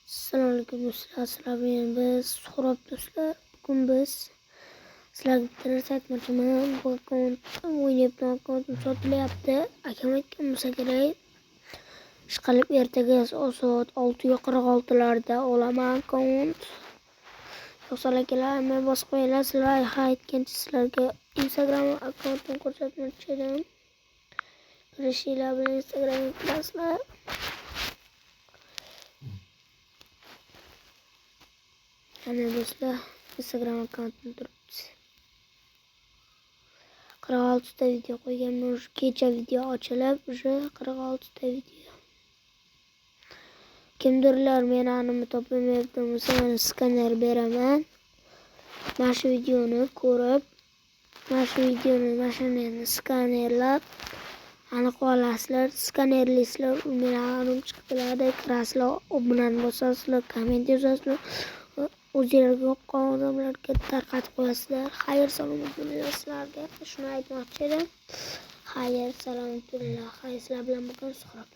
Assalomu alaykum do'stlar. Sizlar bilan biz Suhrob do'stlar. Bugun biz sizlarga bitta narsa aytmoqchiman. Bu akkaunt o'ynayapman, akkauntim sotilyapti. Akam aytgan bo'lsa kerak. Ishqilib ertaga soat 6:46larda olaman akkaunt. Yo'qsa akalar men bosib qo'yinglar. Sizlar aytgancha sizlarga Instagram akkauntimni ko'rsatmoqchi edim. Kirishinglar bilan Instagramga kirasizlar. Ana do'stlar, Instagram akkauntim turibdi. 46 ta video qo'yganman. Kecha video ochilib, o'sha 46 ta video. Kimdirlar meni animni topolmayapti bo'lsa, men skaner beraman. Mana shu videoni ko'rib, mana shuni skanerlab aniq olasizlar. Skanerlaysizlar, meni anim chiqdilarda kirasizlar, obunani bosasizlar, komment yozasizlar. O'zingizga yoqqan odamlarga tarqatib qo'yasizlar. Xayr salomat bo'linglar sizlarga. Shuni aytmoqchi edim. Xayr salomat bo'linglar. Xayr sizlar bilan bugun Suhrob.